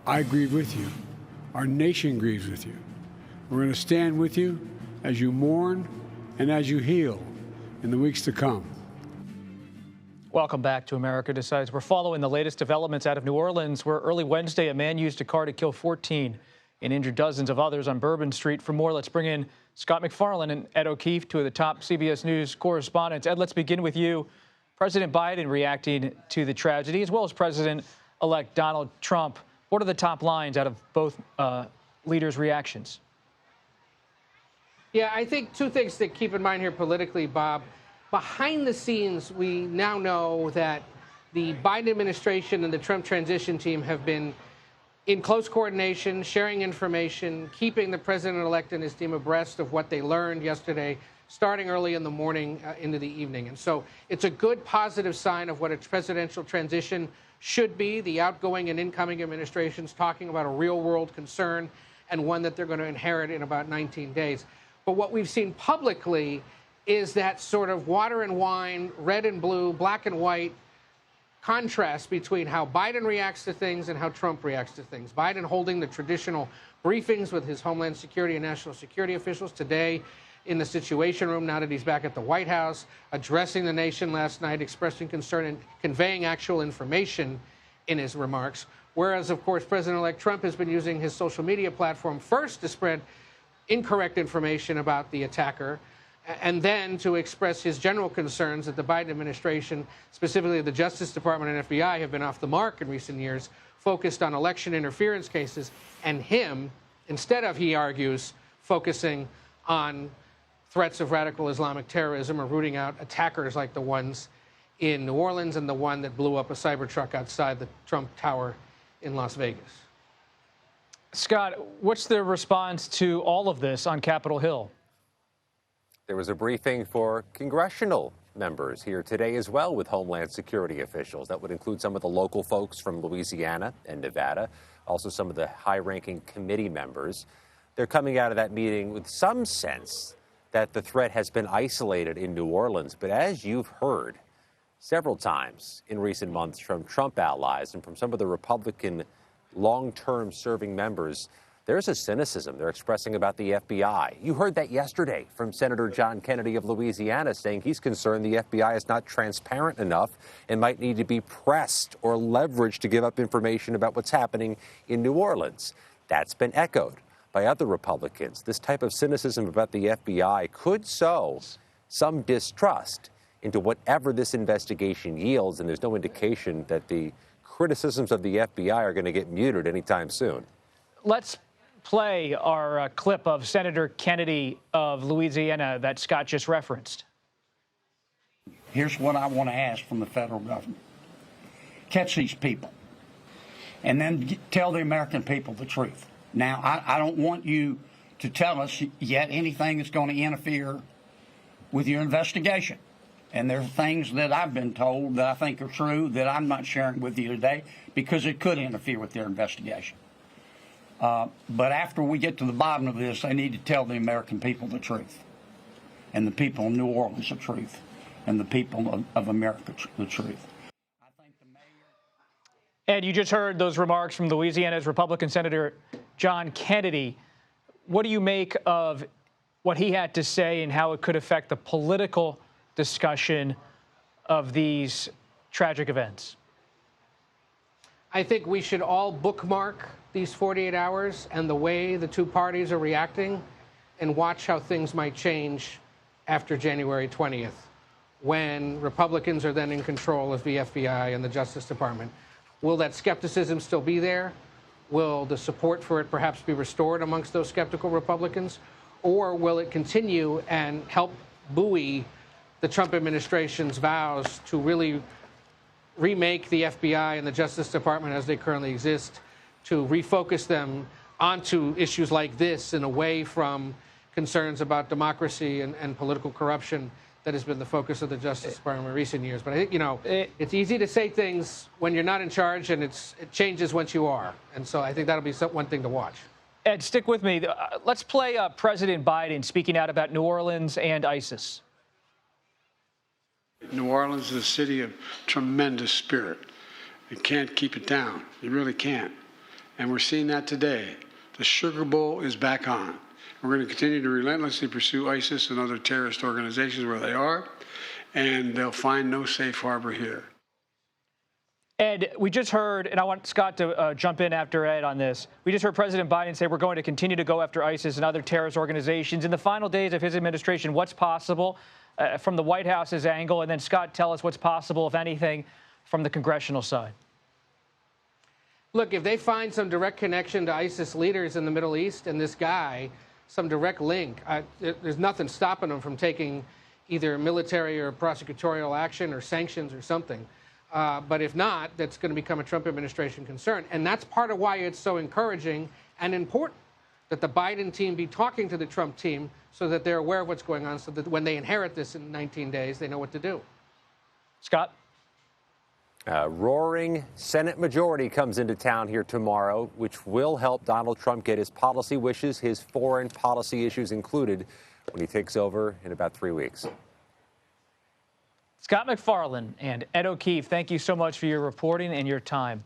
I grieve with you. Our nation grieves with you. We're going to stand with you as you mourn and as you heal in the weeks to come. Welcome back to America Decides. We're following the latest developments out of New Orleans, where early Wednesday a man used a car to kill 14 and injure dozens of others on Bourbon Street. For more, let's bring in Scott MacFarlane and Ed O'Keefe, two of the top CBS News correspondents. Ed, let's begin with you. President Biden reacting to the tragedy, as well as President-elect Donald Trump. What are the top lines out of both leaders' reactions? Yeah, I think two things to keep in mind here politically, Bob. Behind the scenes, we now know that the Biden administration and the Trump transition team have been in close coordination, sharing information, keeping the president-elect and his team abreast of what they learned yesterday, starting early in the morning into the evening. And so it's a good, positive sign of what a presidential transition should be. The outgoing and incoming administrations talking about a real-world concern and one that they're going to inherit in about 19 days. But what we've seen publicly is that sort of water and wine, red and blue, black and white contrast between how Biden reacts to things and how Trump reacts to things. Biden holding the traditional briefings with his Homeland Security and national security officials today in the Situation Room, now that he's back at the White House, addressing the nation last night, expressing concern and conveying actual information in his remarks. Whereas, of course, President-elect Trump has been using his social media platform first to spread incorrect information about the attacker, and then to express his general concerns that the Biden administration, specifically the Justice Department and FBI, have been off the mark in recent years, focused on election interference cases, and him, instead of, he argues, focusing on threats of radical Islamic terrorism or rooting out attackers like the ones in New Orleans and the one that blew up a Cybertruck outside the Trump Tower in Las Vegas. Scott, what's the response to all of this on Capitol Hill? There was a briefing for congressional members here today as well with Homeland Security officials. That would include some of the local folks from Louisiana and Nevada, also some of the high-ranking committee members. They're coming out of that meeting with some sense that the threat has been isolated in New Orleans. But as you've heard several times in recent months from Trump allies and from some of the Republican long-term serving members, there's a cynicism they're expressing about the FBI. You heard that yesterday from Senator John Kennedy of Louisiana saying he's concerned the FBI is not transparent enough and might need to be pressed or leveraged to give up information about what's happening in New Orleans. That's been echoed by other Republicans. This type of cynicism about the FBI could sow some distrust into whatever this investigation yields, and there's no indication that the criticisms of the FBI are going to get muted anytime soon. Let's play our clip of Senator Kennedy of Louisiana that Scott just referenced. Here's what I want to ask from the federal government. Catch these people and then tell the American people the truth. Now, I don't want you to tell us yet anything that's going to interfere with your investigation. And there are things that I've been told that I think are true that I'm not sharing with you today because it could interfere with their investigation. But after we get to the bottom of this, they need to tell the American people the truth, and the people in New Orleans the truth, and the people of America the truth. Ed, you just heard those remarks from Louisiana's Republican Senator John Kennedy. What do you make of what he had to say and how it could affect the political discussion of these tragic events? I think we should all bookmark these 48 hours and the way the two parties are reacting and watch how things might change after January 20th, when Republicans are then in control of the FBI and the Justice Department. Will that skepticism still be there? Will the support for it perhaps be restored amongst those skeptical Republicans? Or will it continue and help buoy the Trump administration's vows to really remake the FBI and the Justice Department as they currently exist, to refocus them onto issues like this and away from concerns about democracy and political corruption that has been the focus of the Justice Department in recent years. But I think, you know, it's easy to say things when you're not in charge, and it changes once you are. And so I think that'll be one thing to watch. Ed, stick with me. Let's play President Biden speaking out about New Orleans and ISIS. New Orleans is a city of tremendous spirit. You can't keep it down. You really can't. And we're seeing that today. The sugar bowl is back on. We're going to continue to relentlessly pursue ISIS and other terrorist organizations where they are, and they'll find no safe harbor here. Ed, we just heard, and I want Scott to jump in after Ed on this. We just heard President Biden say we're going to continue to go after ISIS and other terrorist organizations. In the final days of his administration, what's possible from the White House's angle? And then, Scott, tell us what's possible, if anything, from the congressional side. Look, if they find some direct connection to ISIS leaders in the Middle East and this guy, some direct link, there's nothing stopping them from taking either military or prosecutorial action or sanctions or something. But if not, that's going to become a Trump administration concern. And that's part of why it's so encouraging and important that the Biden team be talking to the Trump team so that they're aware of what's going on, so that when they inherit this in 19 days, they know what to do. Scott? Roaring Senate majority comes into town here tomorrow, which will help Donald Trump get his policy wishes, his foreign policy issues included, when he takes over in about 3 weeks. Scott MacFarlane and Ed O'Keefe, thank you so much for your reporting and your time.